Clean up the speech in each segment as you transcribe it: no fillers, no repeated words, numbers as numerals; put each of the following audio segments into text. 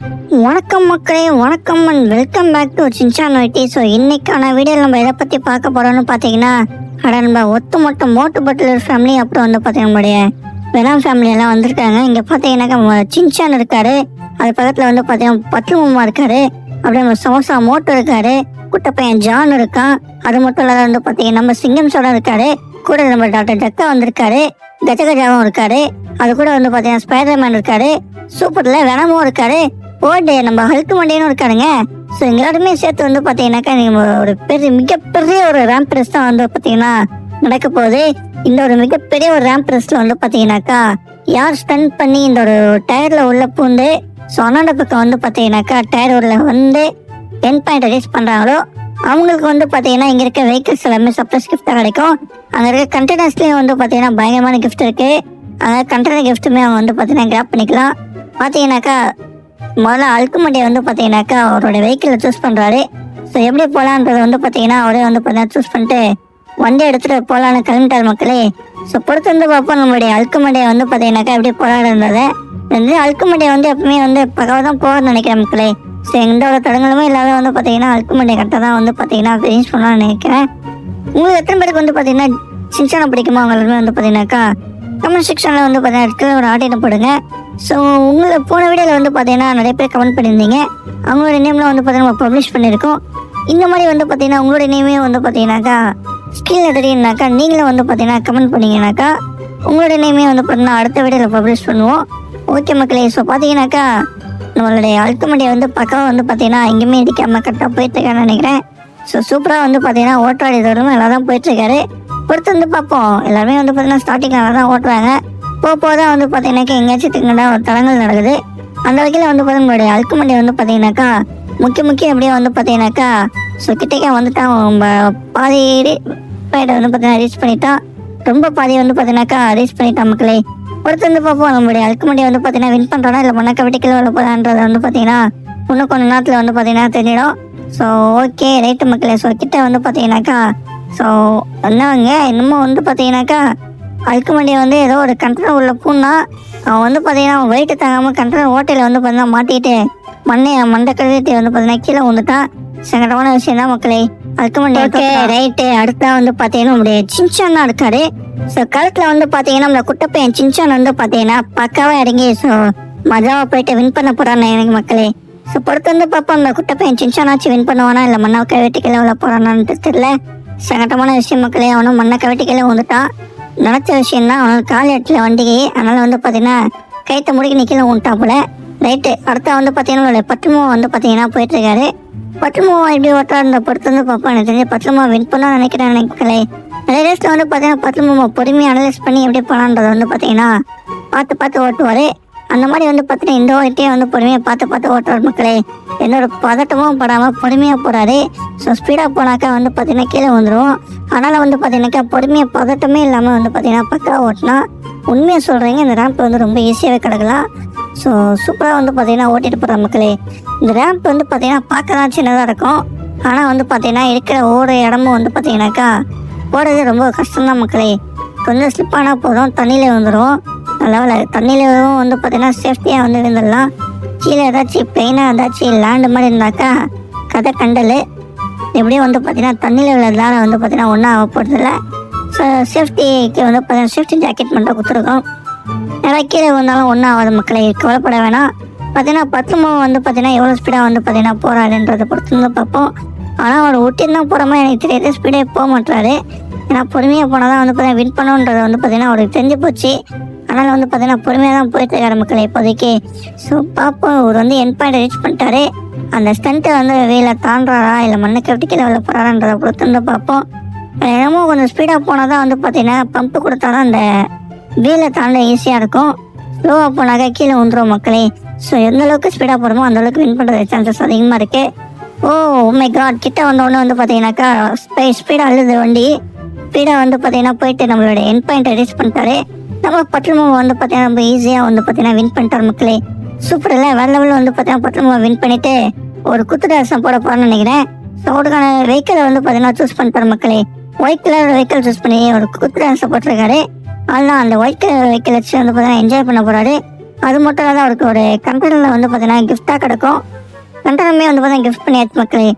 வணக்கம் மக்களே, வணக்கம் அண்ட் வெல்கம் பேக் டு சின்சான் வைட்டி. ஸோ இன்னைக்கான வீடியோவில் நம்ம எதை பற்றி பார்க்க போகிறோம்னு பார்த்தீங்கன்னா, நம்ம ஒட்டுமொத்த மோட்டு பட்லர் ஃபேமிலி, அப்புறம் வந்து பார்த்தீங்கன்னா நம்மளுடைய வெலாம் ஃபேமிலி எல்லாம் வந்திருக்காங்க. இங்கே பார்த்தீங்கன்னாக்கா சின்சான் இருக்காரு, அது பக்கத்தில் வந்து பார்த்தீங்கன்னா பட்லுமாமா இருக்காரு, அப்படியே நம்ம சமோசா மோட்டோ இருக்காரு, குட்ட பையன் ஜான் இருக்கான், அது மட்டும் இல்லாத வந்து பார்த்தீங்கன்னா நம்ம சிங்கம் சோடம் இருக்காரு, கூட நம்ம டாக்டர் டக்கா வந்திருக்காரு, கஜகஜாவும் இருக்காரு, அது கூட வந்து பார்த்தீங்கன்னா ஸ்பைடர்மேன் இருக்காரு, சூப்பர்ல வெனமும் இருக்காரு, ஓடு நம்ம ஹல்க் மண்டியனும் இருக்காருங்க. ஸோ எல்லாருமே சேர்த்து வந்து பார்த்தீங்கன்னாக்கா நீங்கள் ஒரு மிகப்பெரிய ஒரு ரேம்ப் ரேஸ் தான் வந்து பார்த்தீங்கன்னா நடக்க போகுது. இந்த ஒரு மிகப்பெரிய ஒரு ரேம்ப் ரேஸில் வந்து பார்த்தீங்கன்னாக்கா யார் ஸ்டன் பண்ணி இந்த ஒரு டயரில் உள்ள பூந்து ஸோ அண்ணாண்ட பக்கம் வந்து பார்த்தீங்கன்னாக்கா டயர் உள்ள வந்து என் பாயிண்ட் ரீச் பண்ணுறாங்களோ அவங்களுக்கு வந்து பார்த்தீங்கன்னா இங்கே இருக்க வெஹிக்கிள்ஸ் எல்லாமே சர்ப்ரைஸ் கிஃப்டாக கிடைக்கும். அங்கே இருக்க கண்டெய்னர்ஸ்லேயும் வந்து பார்த்தீங்கன்னா பயங்கரமான கிஃப்ட் இருக்குது. அங்கே கண்டெய்னர் கிஃப்ட்டுமே அவங்க வந்து பார்த்தீங்கன்னா கிராப் பண்ணிக்கலாம். பார்த்தீங்கன்னாக்கா முதல்ல அல்குமண்டியை வந்து பார்த்தீங்கன்னாக்கா அவரோட வெஹிக்கிளை சூஸ் பண்ணுறாரு. ஸோ எப்படி போகலான்றது வந்து பார்த்தீங்கன்னா அவரே வந்து பார்த்தீங்கன்னா சூஸ் பண்ணிட்டு வண்டி எடுத்துகிட்டு போகலான்னு கிளம்பிட்டார் மக்களே. ஸோ பொறுத்து வந்து பார்ப்போம் நம்மளுடைய அல்குமண்டியை வந்து பார்த்தீங்கன்னாக்கா எப்படி போகலான்னு இருந்தது. அல்குமண்டியை வந்து எப்பவுமே வந்து பக்கவாக தான் போகணும்னு நினைக்கிறேன் மக்களே. ஸோ எந்த ஒரு தடங்களுமே இல்லாத வந்து பார்த்தீங்கன்னா அல்குமண்டியை கரெக்டாக தான் வந்து பார்த்தீங்கன்னா ஃபினிஷ் பண்ணலாம்னு நினைக்கிறேன். உங்களுக்கு எத்தனை பேருக்கு வந்து பார்த்தீங்கன்னா சின்சானை பிடிக்குமா அவங்களுமே வந்து பார்த்தீங்கன்னாக்கா கமெண்ட் செக்ஷனில் வந்து பார்த்தீங்கன்னா ஒரு ஆட்டினை போடுங்க. ஸோ உங்களை போன வீடியோவில் வந்து பார்த்தீங்கன்னா நிறைய பேர் கமெண்ட் பண்ணியிருந்தீங்க, அவங்களோட நேம்லாம் வந்து பார்த்தீங்கன்னா நம்ம பப்ளிஷ் பண்ணியிருக்கோம். இந்த மாதிரி வந்து பார்த்தீங்கன்னா உங்களோட நேமே வந்து பார்த்தீங்கன்னாக்கா ஸ்கிரீனில் தெரியுனாக்கா நீங்களும் வந்து பார்த்தீங்கன்னா கமெண்ட் பண்ணிங்கனாக்கா உங்களோட நேமே வந்து பார்த்தீங்கன்னா அடுத்த வீடியோவில் பப்ளிஷ் பண்ணுவோம். ஓகே மக்களே. ஸோ பார்த்தீங்கன்னாக்கா நம்மளுடைய அல்குமண்டியை வந்து பக்கம் வந்து பார்த்தீங்கன்னா எங்கேயுமே இடிக்காமல் கரெக்டாக போயிட்டுருக்கான்னு நினைக்கிறேன். ஸோ சூப்பராக வந்து பார்த்தீங்கன்னா ஓட்டுறாடி தோறும் எல்லாம் தான் போயிட்டுருக்காரு. பொறுத்து வந்து பார்ப்போம். எல்லாருமே வந்து பார்த்தீங்கன்னா ஸ்டார்டிங்கில் நல்லா தான் ஓட்டுறாங்க. போதான் வந்து பார்த்தீங்கன்னாக்கா எங்கேயாச்சும் திங்கன்னா ஒரு தடங்கள் நடக்குது. அந்த வகையில் வந்து பார்த்தீங்கன்னா நம்மளுடைய அல்குமண்டியை வந்து பார்த்தீங்கன்னாக்கா முக்கியம் அப்படியே வந்து பார்த்தீங்கன்னாக்கா ஸோ கிட்டக்கே வந்துட்டான். பாதி பையனை வந்து பார்த்தீங்கன்னா ரீச் பண்ணிட்டான். ரொம்ப பாதியை வந்து பார்த்தீங்கன்னாக்கா ரீச் பண்ணிட்டான் மக்களே. பொறுத்து வந்து பார்ப்போம் நம்மளுடைய அல்குமண்டியை வந்து பார்த்தீங்கன்னா வின் பண்ணுறோன்னா இல்லை மண்ணக்க வெட்டிக்கல உள்ள போதான்றதை வந்து பார்த்தீங்கன்னா இன்னும் கொஞ்சம் நேரத்தில் வந்து பார்த்தீங்கன்னா தெரிஞ்சிடும். ஸோ ஓகே ரைட்டு மக்களே. ஸோ கிட்ட வந்து பார்த்தீங்கன்னாக்கா ஸோ என்னவங்க இன்னமும் வந்து பார்த்தீங்கன்னாக்கா அல்குமண்டியை வந்து ஏதோ ஒரு கண்டெய்னர் உள்ள பூன்னா அவன் வந்து பார்த்தீங்கன்னா வெயிட்டு தாங்காமல் கண்டெய்னர் ஓட்டையில் வந்து பார்த்தீங்கன்னா மாட்டிட்டு மண்டை கழுவிட்டு வந்து பார்த்தீங்கன்னா கீழே வந்துட்டான். சங்கடமான விஷயம் தான் மக்களே. அல்குமண்டி ஓகே ரைட்டு. அடுத்தா வந்து பார்த்தீங்கன்னா நம்முடைய சின்சான் தான் இருக்காரு. ஸோ கழுத்தில் வந்து பார்த்தீங்கன்னா நம்மளோட குட்டப்பையன் சின்சான் வந்து பார்த்தீங்கன்னா பக்காவாக இறங்கி ஸோ மஜாவாக போயிட்டு வின் பண்ண போகிறான்னு எனக்கு மக்களே. ஸோ பொறுத்து வந்து பார்ப்போம் அந்த குட்டப்பையன் சின்சானாச்சு வின் பண்ணுவானா இல்லை மண்ணை வெட்டிக்கல உள்ள போகிறானான்னு தெரியல. சங்கடமான விஷயம் மக்களே. அவனும் மண்ணை வெட்டிக்கல வந்துட்டான். நினச்ச விஷயம் தான். அவனுக்கு கால் எட்டில் வண்டிக்கு, அதனால் வந்து பார்த்தீங்கன்னா கைத்தை முடிக்க நிற்கல வந்துட்டான் போல. ரைட்டு. அடுத்த வந்து பார்த்தீங்கன்னா பட்டுமாவை வந்து பார்த்தீங்கன்னா போயிட்டுருக்காரு. பட்டுமாவை எப்படி ஓட்டா இருந்த பொறுத்து வந்து பார்ப்போம். எனக்கு தெரிஞ்சு பட்டுமாவை வின் பண்ண நினைக்கிறேன். நிறைய ரேஸில் வந்து பார்த்தீங்கன்னா பட்டுமாவை பொறுமையாக அனலைஸ் பண்ணி எப்படி போகலான்றதை வந்து பார்த்தீங்கன்னா பார்த்து ஓட்டுவார். அந்த மாதிரி வந்து பார்த்தீங்கன்னா இந்த ஓட்டையே வந்து பொறுமையாக பார்த்து ஓட்டுவார் மக்களே. எந்த ஒரு பதட்டமும் படாமல் பொறுமையாக போகிறாரு. ஸோ ஸ்பீடாக போனாக்கா வந்து பார்த்தீங்கன்னா கீழே வந்துடுவோம். அதனால் வந்து பார்த்தீங்கன்னாக்கா பொறுமையாக பதட்டமே இல்லாமல் வந்து பார்த்தீங்கன்னா பக்காவாக ஓட்டினா உண்மையாக சொல்கிறீங்க இந்த ரேம்ப் வந்து ரொம்ப ஈஸியாகவே கிடக்கலாம். ஸோ சூப்பராக வந்து பார்த்தீங்கன்னா ஓட்டிகிட்டு போகிற மக்களே. இந்த ரேம்ப் வந்து பார்த்தீங்கன்னா பார்க்க தான் சின்னதாக இருக்கும், ஆனால் வந்து பார்த்தீங்கன்னா இருக்கிற ஒவ்வொரு இடமும் வந்து பார்த்தீங்கன்னாக்கா போடுறது ரொம்ப கஷ்டம்தான் மக்களே. கொஞ்சம் ஸ்லிப்பானால் போதும் தண்ணியில் வந்துடும். நல்ல தண்ணியிலும் வந்து பார்த்தீங்கன்னா சேஃப்டியாக வந்து இருந்துடலாம். கீழே ஏதாச்சும் பெயினாக ஏதாச்சும் லேண்டு மாதிரி இருந்தாக்கா கதை கண்டல். எப்படியும் வந்து பார்த்தீங்கன்னா தண்ணியில் உள்ளதால் வந்து பார்த்தீங்கன்னா ஒன்றும் ஆக போகிறதில்ல. ஸோ சேஃப்டிக்கு வந்து பார்த்தீங்கன்னா சேஃப்டி ஜாக்கெட் மட்டும் கொடுத்துருக்கோம். நிறைய கீழே வந்தாலும் ஒன்றும் ஆகாது மக்களை, கவலைப்பட வேணாம். பார்த்தீங்கன்னா பத்துமாவை வந்து பார்த்தீங்கன்னா எவ்வளோ ஸ்பீடாக வந்து பார்த்தீங்கன்னா போகிறாருன்றதை பொறுத்து வந்து பார்ப்போம். ஆனால் அவர் ஒட்டின்னு தான் போகிற மாதிரி எனக்கு தெரியாது, ஸ்பீடே போக மாட்டாரு. ஏன்னா பொறுமையாக போனால் தான் வந்து பார்த்தீங்கன்னா வின் பண்ணுன்றது வந்து பார்த்தீங்கன்னா அவருக்கு தெரிஞ்சு போச்சு. அதனால் வந்து பார்த்தீங்கன்னா பொறுமையாக தான் போயிட்டுருக்காரு மக்களை இப்போதைக்கு. ஸோ பார்ப்போம். அவர் வந்து என் பாயிண்ட் ரீச் பண்ணிட்டாரு. அந்த ஸ்டண்ட்டை வந்து வேலை தாண்டாரா இல்லை மண்ணுக்கு எப்படி கீழே வெளில போகிறாரான்றதை பொறுத்து வந்து பார்ப்போம். என்னமோ கொஞ்சம் ஸ்பீடாக போனால் தான் வந்து பார்த்தீங்கன்னா பம்பு கொடுத்தா தான் அந்த வீலை தாண்ட ஈஸியாக இருக்கும். ஸ்லோவாக போனாக்கா கீழே வந்துடும் மக்களே. ஸோ எந்த அளவுக்கு ஸ்பீடாக போகிறோமோ அந்தளவுக்கு வின் பண்ணுறது சான்சஸ் அதிகமாக இருக்குது. Oh my god. கிட்ட வந்தோடனே வந்து பார்த்தீங்கன்னாக்கா ஸ்பீடாக அழுது வண்டி ஸ்பீடாக வந்து பார்த்தீங்கன்னா போயிட்டு நம்மளோட என் பாயிண்ட்டை ரீச் பண்ணிட்டாரு. நம்ம பட்லுமாவை வந்து பார்த்தீங்கன்னா ரொம்ப ஈஸியாக வந்து பார்த்தீங்கன்னா வின் பண்ணிட்டார் மக்களே. சூப்பர் இல்லை வேறு லெவலில் வந்து பார்த்தீங்கன்னா பட்லுமாவை வின் பண்ணிவிட்டு ஒரு குத்துடாசம் போட போகிறேன்னு நினைக்கிறேன். ஸோ அவருக்கான வெஹிக்கிளை வந்து பார்த்தீங்கன்னா சூஸ் பண்ணிட்டார் மக்களே. ஒயிட் கலர் வெஹிக்கிள் சூஸ் பண்ணி ஒரு குத்துடாசம் போட்டிருக்காரு. அதெல்லாம் அந்த ஒயிட் கலர் வெஹிக்கிள் வச்சு வந்து பார்த்தீங்கன்னா என்ஜாய் பண்ண போகிறாரு. அது மட்டும் இல்லாத அவருக்கு ஒரு கண்டெய்னரில் வந்து பார்த்தீங்கன்னா கிஃப்டாக கிடைக்கும். கண்டெய்னருமே வந்து பார்த்தீங்கன்னா கிஃப்ட் பண்ணியாச்சு மக்களே.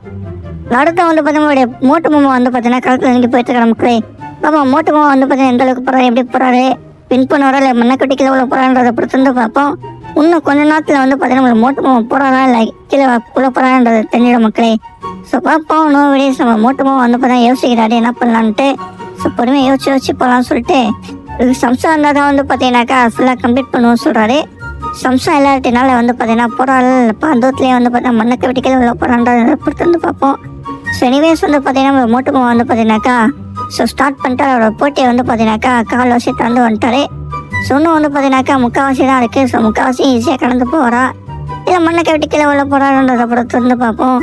அடுத்த வந்து பார்த்தீங்கன்னா மோட்டு மாமா வந்து பார்த்தீங்கன்னா களத்தில் இறங்கி போயிட்டு இருக்கிற மக்களே. ஆமாம், மோட்டு மாமா வந்து பார்த்தீங்கன்னா எந்த அளவுக்கு போகிறாரு, எப்படி போகிறாரு, வின் பண்ணுவாரா இல்லை மண்ணக்கட்டி கீழே உள்ள போகிறான்றதை பொறுத்து வந்து பார்ப்போம். இன்னும் கொஞ்ச நேரத்தில் வந்து பார்த்தீங்கன்னா மோட்டு மாமா போகிறாரா இல்லை கீழே உள்ள போகிறான்றதை தெரிஞ்சிடும் மக்களே. ஸோ பார்ப்போம். நோ வீடியோஸ் நம்ம மோட்டு மாமா வந்து பார்த்தீங்கன்னா யோசிக்கிறாரு என்ன பண்ணலான்ட்டு. ஸோ பொறுமையாக யோசிச்சு போகலான்னு சொல்லிட்டு சம்சா இருந்தால் தான் வந்து பார்த்தீங்கன்னாக்கா ஃபுல்லாக கம்ப்ளீட் பண்ணுவோம்னு சொல்கிறாரு. சம்சா இல்லாட்டினால வந்து பார்த்தீங்கன்னா போகிறாரு இப்போ அந்த தூரத்துலேயே வந்து பார்த்தீங்கன்னா மண்ணை கட்டிக்கல உள்ள போகிறான்றதை பொறுத்து வந்து பார்ப்போம். ஸோ எனிவேஸ் வந்து பார்த்தீங்கன்னா மோட்டு மாமா வந்து பார்த்தீங்கன்னாக்கா ஸோ ஸ்டார்ட் பண்ணிட்டு அவரோட போட்டியை வந்து பார்த்தீங்கன்னாக்கா கால்வாசி தந்து வந்துட்டாரு. ஸோ இன்னும் வந்து பார்த்தீங்கன்னாக்கா முக்கால்வாசி தான் இருக்குது. ஸோ முக்கால்வாசி ஈஸியாக கடந்து போகிறா இல்லை மண்ணை கட்டிக்கல உள்ள போகிறான்றதை பொறுத்து வந்து பார்ப்போம்.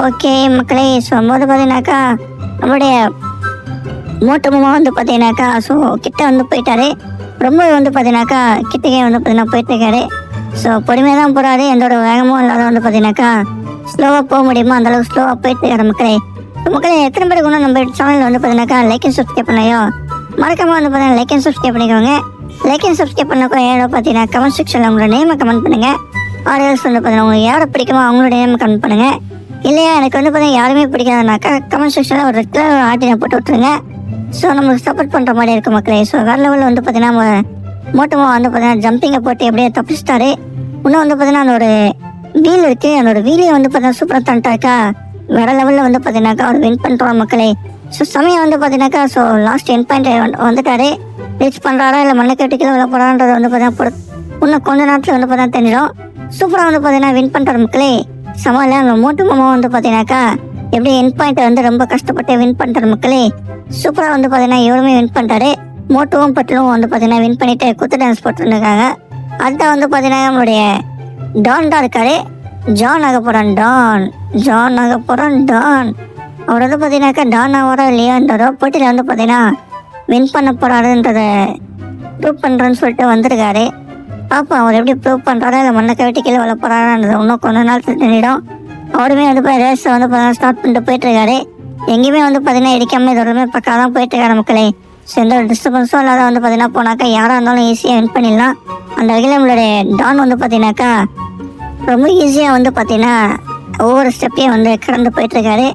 ஓகே மக்களே. ஸோ வந்து பார்த்தீங்கன்னாக்கா நம்மளுடைய மோட்டு மாமா வந்து பார்த்தீங்கன்னாக்கா ஸோ கிட்ட வந்து போயிட்டாரு. ரொம்ப வந்து பார்த்தீங்கன்னாக்கா கிட்டக்கே வந்து பார்த்தீங்கன்னா போயிட்டுருக்காரு. ஸோ பொறுமையாக தான் போகிறாரு, எந்த ஒரு வேகமும் இல்லாத வந்து பார்த்தீங்கன்னாக்கா ஸ்லோவாக போக முடியுமோ அந்தளவுக்கு ஸ்லோவாக போயிட்டுருக்காரு மக்களே. மக்களே எத்தனை பேருக்கு இன்னும் நம்ம சேனலில் வந்து பார்த்தீங்கன்னாக்கா லைக் அண்ட் சப்ஸ்கிரைப் பண்ணையோ மறக்காமல் வந்து பார்த்தீங்கன்னா லைக் அண்ட் சப்ஸ்கிரைப் பண்ணிக்கோங்க. லைக் அண்ட் சப்ஸ்கிரைப் பண்ணக்கோ ஏதோ பார்த்தீங்கன்னா கமெண்ட் செக்ஷனில் உங்களோட நேமை கமெண்ட் பண்ணுங்கள். ஆடியன்ஸ் வந்து பார்த்தீங்கன்னா உங்களுக்கு யாரை பிடிக்குமோ அவங்களோட நேமை கமெண்ட் பண்ணுங்கள். இல்லையா எனக்கு வந்து பார்த்தீங்கன்னா யாருமே பிடிக்காதுனாக்கா கமெண்ட் செக்ஷனில் ஒரு ரெட் கலர் ஆட்டினை போட்டு விட்டுருங்க. ஸோ நமக்கு சப்போர்ட் பண்ணுற மாதிரி இருக்கும் மக்களே. ஸோ வேறு லெவலில் வந்து பார்த்தீங்கன்னா மோட்டமாக வந்து பார்த்தீங்கன்னா ஜம்பிங்கை போட்டு எப்படியே தப்பிச்சிட்டாரு. இன்னும் வந்து பார்த்தீங்கன்னா அந்த ஒரு வீல் இருக்குது, அந்த வீலையும் வந்து பார்த்தீங்கன்னா சூப்பராக தந்துட்டாக்கா வேறு லெவலில் வந்து பார்த்தீங்கன்னாக்கா அவர் வின் பண்ணுறோம் மக்களே. ஸோ சமயம் வந்து பார்த்தீங்கன்னாக்கா ஸோ லாஸ்ட் என் பாயிண்ட் வந்துட்டாரு. ரீச் பண்ணுறாரா இல்லை மண்ணை கட்டிக்கல உள்ள போகிறான்றதை வந்து பார்த்தீங்கன்னா இன்னும் கொஞ்ச நேரத்தில் வந்து பார்த்தீங்கன்னா தெரிஞ்சிடும். சூப்பராக வந்து பார்த்தீங்கன்னா வின் பண்ணுற மக்களே. சமாளில் அந்த மோட்டு மாமா வந்து பார்த்தீங்கன்னாக்கா எப்படி என் பாயிண்ட்டை வந்து ரொம்ப கஷ்டப்பட்டு வின் பண்ணுற மக்களே. சூப்பராக வந்து பார்த்தீங்கன்னா இவருமே வின் பண்ணிட்டாரு. மோட்டுவும் பட்டலும் வந்து பார்த்தீங்கன்னா வின் பண்ணிட்டு குத்து டான்ஸ் போட்டுருக்காங்க. அதுதான் வந்து பார்த்தீங்கன்னா நம்மளுடைய டான் தான் இருக்காரு. ஜான் ஆக போகிறான் டான். அவர் வந்து பார்த்தீங்கன்னாக்கா டான் ஆகிறோ இல்லையோன்றதோ போட்டியில் வந்து பார்த்தீங்கன்னா வின் பண்ண போகிறாருன்றதை ப்ரூவ் பண்ணுறேன்னு சொல்லிட்டு வந்திருக்காரு. பார்ப்போம் அவர் எப்படி ப்ரூவ் பண்ணுறாரோ இல்லை மண்ணை கட்டி கீழே வளர போகிறாருன்றது இன்னும் கொஞ்ச நாள் தெரிஞ்சிடும். அவருமே வந்து இப்போ ரேஸை வந்து பார்த்தீங்கன்னா ஸ்டார்ட் பண்ணிட்டு போயிட்டுருக்காரு. எங்கேயுமே வந்து பார்த்தீங்கன்னா இடிக்காமல் இதோடமே பக்கா தான் போயிட்டுருக்காரு மக்களே. ஸோ எந்த ஒரு டிஸ்டர்பன்ஸும் இல்லாத வந்து பார்த்தீங்கன்னா போனாக்கா யாராக இருந்தாலும் ஈஸியாக வின் பண்ணிடலாம். அந்த வகையில் நம்மளுடைய டான் வந்து பார்த்தீங்கன்னாக்கா ரொம்ப ஈஸியாக வந்து பார்த்தீங்கன்னா ஒவ்வொரு ஸ்டெப்பையும் வந்து கடந்து போயிட்டுருக்காரு.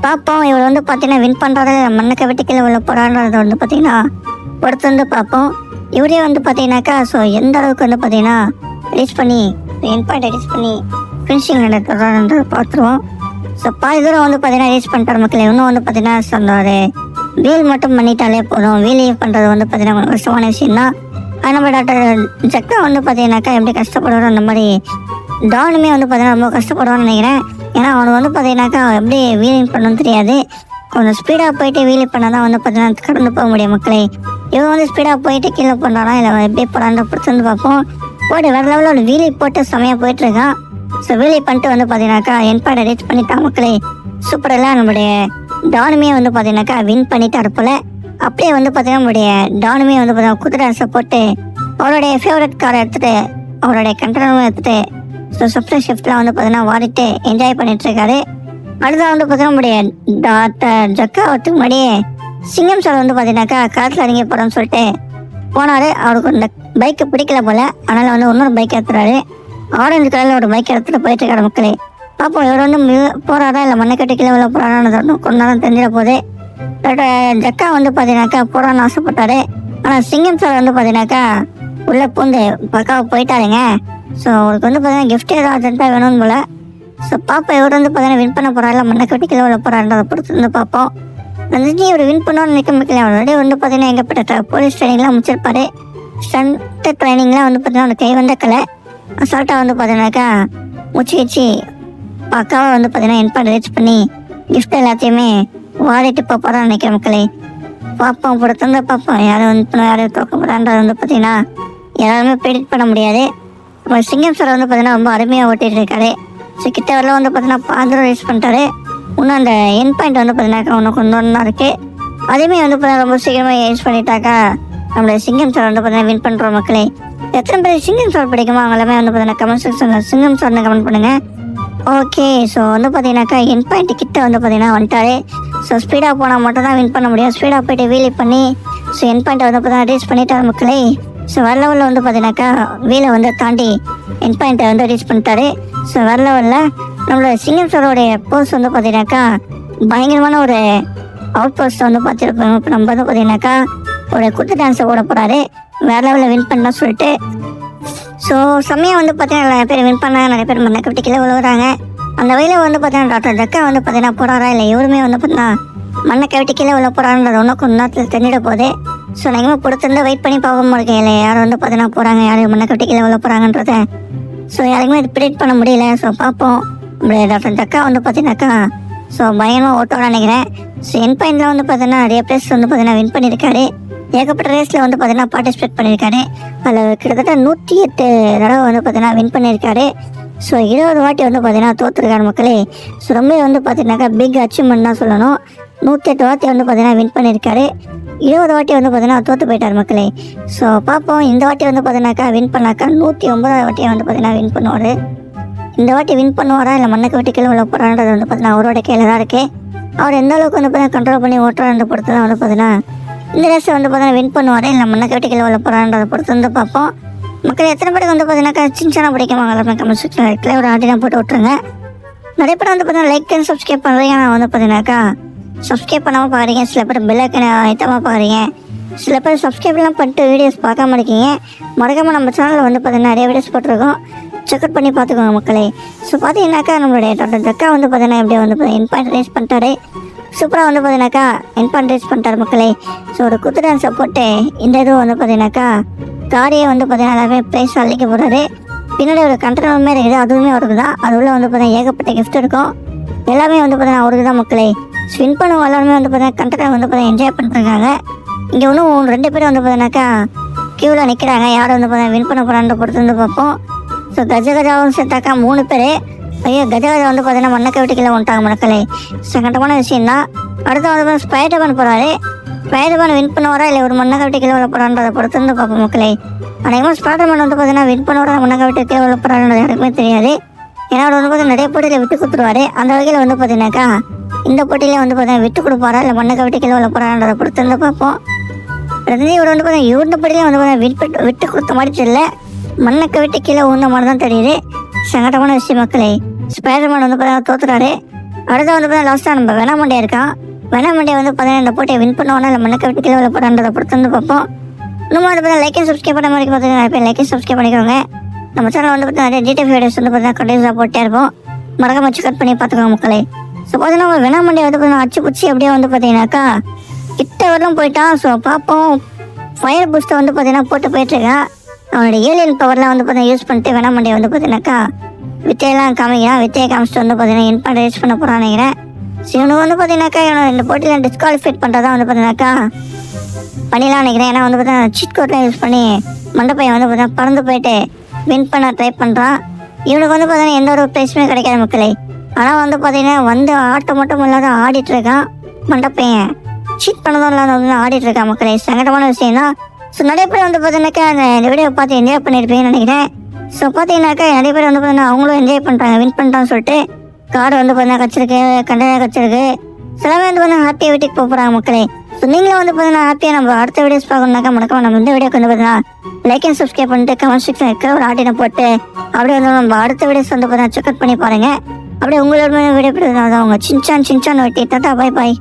பார்ப்போம் இவர் வந்து பார்த்தீங்கன்னா வின் பண்ணுறத மண்ணை வெட்டிக்கல உள்ள போகிறான்றத வந்து பார்த்தீங்கன்னா பொறுத்து வந்து பார்ப்போம். இவரே வந்து பார்த்தீங்கன்னாக்கா ஸோ எந்த அளவுக்கு வந்து பார்த்தீங்கன்னா ரீச் பண்ணி வின் பாயிண்ட் ரீச் பண்ணி ஃபினிஷிங் நடத்துறதுன்றது பார்த்துருவோம். ஸோ பாதி தூரம் வந்து பார்த்தீங்கன்னா ரீச் பண்ணிட்டார் மக்களே. இன்னும் வந்து பார்த்தீங்கன்னா சொன்னார் வீல் மட்டும் பண்ணிட்டாலே போதும். வீல் பண்ணுறது வந்து பார்த்தீங்கன்னா கஷ்டமான விஷயம் தான். அது நம்ம டாக்டர் ஜக்கா வந்து பார்த்தீங்கன்னாக்கா எப்படி கஷ்டப்படுவார் அந்த மாதிரி டானுமே வந்து பார்த்தீங்கன்னா ரொம்ப கஷ்டப்படுவான்னு நினைக்கிறேன். ஏன்னா அவனுக்கு வந்து பார்த்தீங்கன்னாக்கா எப்படி வீலிங் பண்ணணும்னு தெரியாது. கொஞ்சம் ஸ்பீடாக போயிட்டு வீலிங் பண்ணால் தான் வந்து பார்த்தீங்கன்னா கடந்து போக முடியும் மக்களே. இவன் வந்து ஸ்பீடாக போயிட்டு கீழே பண்ணுறானா இல்லை எப்படி போகிறான்ற பொறுத்து வந்து பார்ப்போம். போய்ட்டு வேறு லெவலில் ஒரு வீலி போட்டு செமையாக போயிட்டுருக்கான். ஸோ வீலி பண்ணிட்டு வந்து பார்த்தீங்கன்னாக்கா என் பாயிண்ட் ரீச் பண்ணிட்டான் மக்களே. சூப்பரெல்லாம் நம்மளுடைய டானுமே வந்து பார்த்தீங்கன்னாக்கா வின் பண்ணிட்டாரு போல். அப்படியே வந்து பார்த்தீங்கன்னா நம்மளுடைய டானுமே வந்து பார்த்தீங்கன்னா குதிரை டான்ஸை போட்டு அவருடைய ஃபேவரட் காரை எடுத்துகிட்டு அவருடைய கண்டனமும் எடுத்துகிட்டு ஸோ சப்ளை ஷிஃப்ட்லாம் வந்து பார்த்தீங்கன்னா வாடிட்டு என்ஜாய் பண்ணிட்டுருக்காரு. அடுத்த வந்து பார்த்தீங்கன்னா நம்முடைய டாக்டர் ஜக்கா வரத்துக்கு முன்னாடியே சிங்கம் சார் வந்து பார்த்தீங்கன்னாக்கா களத்தில் இறங்கி போகிறோன்னு சொல்லிட்டு போனார். அவருக்கு இந்த பைக்கு பிடிக்கல போல், அதனால் வந்து இன்னொரு பைக் எடுத்துறாரு. ஆரஞ்சு கலரில் ஒரு பைக் எடுத்துகிட்டு போயிட்டுருக்காரு மக்களே. பார்ப்போம் இவர் வந்து போகிறாரா இல்லை மண்ணை கட்டி கீழே போகிறான்னு கொஞ்ச நேரம் தெரிஞ்சிட போகுது. ஜக்கா வந்து பார்த்தீங்கன்னாக்கா போகிறான்னு ஆசைப்பட்டாரு. ஆனால் சிங்கம் சார் வந்து பார்த்தீங்கன்னாக்கா உள்ளே பூந்து பக்காவை போயிட்டாருங்க. ஸோ அவருக்கு வந்து பார்த்தீங்கன்னா கிஃப்ட் ஏதாவது அர்ஜென்ட்டாக வேணும்னு போல். ஸோ பாப்பா இவர் வந்து பார்த்தீங்கன்னா வின் பண்ண போகிறாரு மண்ணை கட்டி கீழே போகிறான்றதை பொறுத்து வந்து பார்ப்போம். ரஞ்சினி இவர் வின் பண்ணோன்னு நினைக்க முடியல. அவரோட வந்து பார்த்தீங்கன்னா எங்கப்பட்ட போலீஸ் ட்ரைனிங்லாம் முடிச்சிருப்பாரு. ஸ்டண்ட் ட்ரைனிங்லாம் வந்து பார்த்தீங்கன்னா அந்த கை வந்த கலை அசால்ட்டாக வந்து பார்த்தீங்கன்னாக்கா மூச்சு வச்சு பக்காவாக வந்து பார்த்தீங்கன்னா இன்பார்ட் ரீச் பண்ணி கிஃப்ட் எல்லாத்தையுமே வாடிட்டு போகிறான்னு நினைக்கிற மக்களே. பார்ப்போம் பொறுத்து வந்து பார்ப்போம் யாரும் வந்து யாரும் தோக்க போகிறான்றது வந்து பார்த்தீங்கன்னா யாருமே ப்ரெடிக்ட் பண்ண முடியாது. சிங்கம் சார் வந்து பார்த்தீங்கன்னா ரொம்ப அருமையாக ஓட்டிகிட்டு இருக்காரு. ஸோ கிட்ட வரல வந்து பார்த்தீங்கன்னா பாதிரம் ரீச் பண்ணிட்டாரு. இன்னும் அந்த என் பாயிண்ட் வந்து பார்த்தீங்கன்னா ஒன்று கொஞ்சம் தான் இருக்குது. அதேமாதிரி வந்து பார்த்தீங்கன்னா ரொம்ப சீக்கிரமாக யூஸ் பண்ணிட்டாக்கா நம்மளுடைய சிங்கம் சார் வந்து பார்த்தீங்கன்னா வின் பண்ணுறோம் மக்களே. எத்தனை பேர் சிங்கம் சார் பிடிக்குமோ அவங்க எல்லாமே வந்து பார்த்தீங்கன்னா கமெண்ட் செக்ஷனில் சிங்கம் சார்னு கமெண்ட் பண்ணுங்கள். ஓகே ஸோ வந்து பார்த்தீங்கன்னாக்கா என் பாயிண்ட் கிட்ட வந்து பார்த்தீங்கன்னா வந்துட்டாரு. ஸோ ஸ்பீடாக போனால் மட்டும் தான் வின் பண்ண முடியும். ஸ்பீடாக போய்ட்டு வீலி பண்ணி ஸோ என் பாயிண்ட்டை வந்து பார்த்தீங்கன்னா ரீச் பண்ணிட்டார் மக்களே. ஸோ வேறு லெவலில் வந்து பார்த்தீங்கன்னாக்கா வீலை வந்து தாண்டி என் பாயிண்ட்டை வந்து ரீச் பண்ணிட்டாரு. ஸோ வேறு லெவலில் நம்மளோட சிங்கம் சாரோடைய போஸ்ட் வந்து பார்த்தீங்கன்னாக்கா பயங்கரமான ஒரு அவுட் போஸ்ட்டை வந்து பார்த்துருப்போம். இப்போ நம்ம வந்து பார்த்தீங்கன்னாக்கா ஒரு குத்து டான்ஸை போட போகிறாரு, வேறு லெவலில் வின் பண்ணலாம் சொல்லிட்டு. ஸோ செம்மையாக வந்து பார்த்தீங்கன்னா நிறைய பேர் வின் பண்ணாங்க, நிறைய பேர் மண்ணை கவிட்டு கீழே விழுவுறாங்க. அந்த வகையில் வந்து பார்த்தீங்கன்னா டாக்டர் ஜக்கா வந்து பார்த்தீங்கன்னா போகிறாரா இல்லை இவருமே வந்து பார்த்தீங்கன்னா மண்ணை கவிட்டு கீழே விழ போகிறான்றது ஒன்றும் கொஞ்சம் நேரத்தில் தெரிஞ்சிட போகுது. ஸோ நீங்கள் பொறுத்திருந்து வெயிட் பண்ணி பார்க்க முடியும் இல்லை யார் வந்து பார்த்தீங்கன்னா போகிறாங்க, யார் மண்ணை கவிட்டு கீழே விழ போகிறாங்கன்றத. ஸோ யாருக்குமே இது ப்ரிடிக்ட் பண்ண முடியல. ஸோ பார்ப்போம். நம்மளுடைய டாக்டர் ஜக்கா வந்து பார்த்தீங்கன்னாக்கா ஸோ பயங்கரமாக ஓட்டோட நினைக்கிறேன். ஸோ என் பாயிண்டில் வந்து பார்த்தீங்கன்னா நிறைய பிளேஸ் வந்து பார்த்தீங்கன்னா வின் பண்ணியிருக்காரு. ஏகப்பட்ட ரேஸில் வந்து பார்த்தீங்கன்னா பார்ட்டிசிபேட் பண்ணியிருக்காரு. அதில் கிட்டத்தட்ட 108 தடவை வந்து பார்த்தீங்கன்னா வின் பண்ணியிருக்காரு. ஸோ 20 வாட்டி வந்து பார்த்தீங்கன்னா தோற்றுருக்காரு மக்களே. ஸோ ரொம்ப வந்து பார்த்தீங்கன்னாக்கா பிக் அச்சீவ்மெண்ட் தான் சொல்லணும். 108 வாட்டி வந்து பார்த்தீங்கன்னா வின் பண்ணியிருக்காரு. 20 வாட்டி வந்து பார்த்தீங்கன்னா தோற்று போயிட்டார் மக்களே. ஸோ பார்ப்போம். இந்த வாட்டி வந்து பார்த்தீங்கன்னாக்கா வின் பண்ணாக்கா 109 வாட்டியை வந்து பார்த்தீங்கன்னா வின் பண்ணுவார். இந்த வாட்டி வின் பண்ணுவாரா இல்லை மண்ணுக்கு விட்டு கீழே உள்ள போகிறான்றது வந்து பார்த்தீங்கன்னா அவரோட கையில் தான் இருக்குது. அவர் எந்த அளவுக்கு வந்து பார்த்தீங்கன்னா கண்ட்ரோல் பண்ணி ஓட்டுறான்ற பொறுத்து தான் வந்து பார்த்தீங்கன்னா இந்த ரேஸை வந்து பார்த்தீங்கன்னா வின் பண்ணுவார் இல்லை மண்ணுக்கு விட்டு கீழே உள்ள போகிறான்றதை பொறுத்து வந்து பார்ப்போம். மக்கள் எத்தனை பேருக்கு வந்து பார்த்தீங்கன்னாக்கா சின்ன பிடிக்குமா கமெண்ட் செக்ஷனில் ஒரு ஆட்டினா போட்டு விட்ருங்க. நிறைய பேர் வந்து பார்த்தீங்கன்னா லைக் அண்ட் சப்ஸ்கிரைப் பண்ணுறீங்க. நான் வந்து பார்த்தீங்கன்னாக்கா சப்ஸ்கிரைப் பண்ணாமல் பார்க்குறீங்க, சில பேர் பெல்லைக்கனை ஐட்டமாக பார்க்குறீங்க, சில பேர் சப்ஸ்கிரைப்லாம் பண்ணிட்டு வீடியோஸ் பார்க்காம இருக்கீங்க. மறக்காமல் நம்ம சேனலில் வந்து பார்த்தீங்கன்னா நிறைய வீடியோஸ் போட்டிருக்கோம், செக்அவுட் பண்ணி பார்த்துக்கோங்க மக்களே. ஸோ பார்த்தீங்கன்னாக்கா நம்மளுடைய டாக்டர் ஜக்கா வந்து பார்த்தீங்கன்னா எப்படியே வந்து என் பாயிண்ட் ரேஸ் பண்ணிட்டாரு. சூப்பராக வந்து பார்த்தீங்கன்னாக்கா என் பாயிண்ட் ரேஸ் பண்ணிட்டார் மக்களே. ஸோ ஒரு குத்து டான்ஸை போட்டு இந்த இதுவும் வந்து பார்த்தீங்கன்னாக்கா காரியை வந்து பார்த்தீங்கன்னா எல்லாமே ப்ரைஸ் அள்ளிக்க போகிறாரு. பின்னாடி ஒரு கண்டெய்னர் மாதிரி இருக்குது, அதுவுமே அவருக்கு தான். அது உள்ள வந்து பார்த்தீங்கன்னா ஏகப்பட்ட கிஃப்ட் இருக்கும், எல்லாமே வந்து பார்த்தீங்கன்னா அவருக்கு தான் மக்களே. வின் பண்ணுவோம் எல்லாருமே வந்து பார்த்தீங்கன்னா கண்டெய்னர் வந்து பார்த்தீங்கன்னா என்ஜாய் பண்ணிருக்காங்க. இங்கே இன்னும் 2 பேர் வந்து பார்த்தீங்கன்னாக்கா க்யூவில் நிற்கிறாங்க. யார் வந்து பார்த்தீங்கன்னா வின் பண்ண போகிறான்ற பொறுத்து வந்து பார்ப்போம். ஸோ கஜகஜாவும் சேர்த்தாக்கா 3 பேர். ஐயோ கஜகஜா வந்து பார்த்தீங்கன்னா மண்ணக்க வீட்டுக்குள்ளே வந்துட்டாங்க மக்களே. சங்கட்டமான விஷயம் தான். அடுத்து வந்து ஸ்பைடர்மேன் போகிறாரு. ஸ்பைடர்மேன் வின் பண்ணுவாரா இல்லை ஒரு மண்ணக்க வீட்டுக்குள்ளே உள்ள போகிறான்றதை பொறுத்து வந்து பார்ப்போம் மக்களே. அநேகமாக ஸ்பைடர்மேன் வந்து பார்த்தீங்கன்னா வின் பண்ணுவாரா மண்ணக்க வீட்டுக்குள்ளே உள்ள போகிறான்றது யாருக்குமே தெரியாது. ஏன்னா அவர் வந்து பார்த்தீங்கன்னா நிறைய போட்டியில் விட்டு கொடுத்துருவாரு. அந்த வகையில் வந்து பார்த்தீங்கன்னாக்கா இந்த போட்டியில் வந்து பார்த்தீங்கன்னா விட்டு கொடுப்பாரா இல்லை மண்ணக்க வீட்டுக்குள்ளே உள்ள போகிறான்றதை பொறுத்து வந்து பார்ப்போம். ரஜினி இவர் வந்து பார்த்தீங்கன்னா இவருந்த படியிலே வந்து பார்த்தீங்கன்னா விட்டு கொடுத்த மாதிரி தெரியல, மண்ணக்க விட்டு கீழே உந்த மாதிரி தான் தெரியுது. சங்கடமான விஷயம் மக்களே. ஸ்பைடர்மேன் வந்து பார்த்தீங்கன்னா தோத்துறாரு. அடுத்த வந்து பார்த்தீங்கன்னா லாஸ்ட்டாக நம்ம வேணாமண்டியா இருக்கான். வேணாமண்டியா வந்து பார்த்தீங்கன்னா இந்த போட்டியை வின் பண்ணுவானா இல்லை மண்ணக்க விட்டு கீழே உள்ள போகிறான்றதை பொறுத்து வந்து பார்ப்போம். இன்னும் வந்து பார்த்தீங்கன்னா லைக் அண்ட் சப்ஸ்கிரைப் பண்ண மாதிரி பார்த்தீங்கன்னா நிறைய பேர் லைக் அண்ட் சப்ஸ்கிரைப் பண்ணிக்கோங்க. நம்ம சேனல் வந்து பார்த்தீங்கன்னா நிறைய ஜிடிஎஃப் வீடியோஸ் வந்து பார்த்தீங்கன்னா கண்டினியூஸாக போட்டே இருப்போம், மறக்காம செக் பண்ணி பார்த்துக்கோங்க மக்களே. ஸோ பார்த்தீங்கன்னா வேணாமண்டியா வந்து பார்த்தீங்கன்னா அச்சு குச்சி அப்படியே வந்து பார்த்தீங்கன்னாக்கா கிட்ட வரலும் போயிட்டான். ஸோ பார்ப்போம். ஃபயர் பூஸ்ட்டை வந்து பார்த்தீங்கன்னா போட்டு போயிட்டுருக்கேன். அவனோட ஏலியன் பவர்லாம் வந்து பார்த்தீங்கன்னா யூஸ் பண்ணிட்டு வேணாமண்டியை வந்து பார்த்தீங்கன்னாக்கா வித்தையெல்லாம் காமிக்கிறான். வித்தையை காமிச்சிட்டு வந்து பார்த்தீங்கன்னா இன்பார்ட் ரேஸ் பண்ண போகிறான்னு நினைக்கிறேன். ஸோ இவனுக்கு வந்து பார்த்தீங்கன்னாக்கா இவனை இந்த போட்டியில் டிஸ்குவாலிஃபைட் பண்ணுறதா வந்து பார்த்தீங்கன்னாக்கா பண்ணிடலாம் நினைக்கிறேன். ஏன்னா வந்து பார்த்தீங்கன்னா சீட் கோட்லாம் யூஸ் பண்ணி மண்டப்பையன் வந்து பார்த்தீங்கன்னா பறந்து போயிட்டு வின் பண்ண ட்ரை பண்ணுறான். இவனுக்கு வந்து பார்த்தீங்கன்னா எந்த ஒரு ப்ரைஸுமே கிடைக்காத மக்களே. ஆனால் வந்து பார்த்தீங்கன்னா வந்து ஆட்டம் மட்டும் இல்லாத ஆடிட்டுருக்கான் மண்டப்பையன். சீட் பண்ணதும் இல்லாத வந்து ஆடிட்டுருக்கான் மக்களே. சங்கடமான விஷயம் தான். ஸோ நிறைய பேர் வந்து பார்த்தீங்கன்னாக்கா இந்த வீடியோ பார்த்து என்ஜாய் பண்ணியிருப்பீங்கன்னு நினைக்கிறேன். ஸோ பார்த்தீங்கன்னாக்கா நிறைய பேர் வந்து பார்த்தீங்கன்னா அவங்களும் என்ஜாய் பண்ணுறாங்க, வின் பண்ணிட்டான்னு சொல்லிட்டு. கார் வந்து பார்த்தீங்கன்னா கச்சிருக்கு, கண்டெய்னர் கச்சிருக்கு, சிலவே வந்து பார்த்தீங்கன்னா ஹாப்பியாக வீட்டுக்கு போக போகிறாங்க மக்களே. ஸோ நீங்களும் வந்து பார்த்தீங்கன்னா ஹாப்பியாக நம்ம அடுத்த வீடியோஸ் பார்க்கணுன்னாக்கா மறக்காம நம்ம இந்த வீடியோக்கு வந்து பார்த்தீங்கன்னா லைக் அண்ட் சப்ஸ்கிரைப் பண்ணிட்டு கமெண்ட் செக்ஷன் இருக்கிற ஒரு ஆட்டினை போட்டு அப்படியே வந்து நம்ம அடுத்த வீடியோஸ் வந்து பார்த்தீங்கன்னா செக்அவுட் பண்ணி பாருங்கள். அப்படியே உங்களோட வீடியோ பிடிச்சா அவங்க சின்சான் வெட்டி டாடா பை பாய்.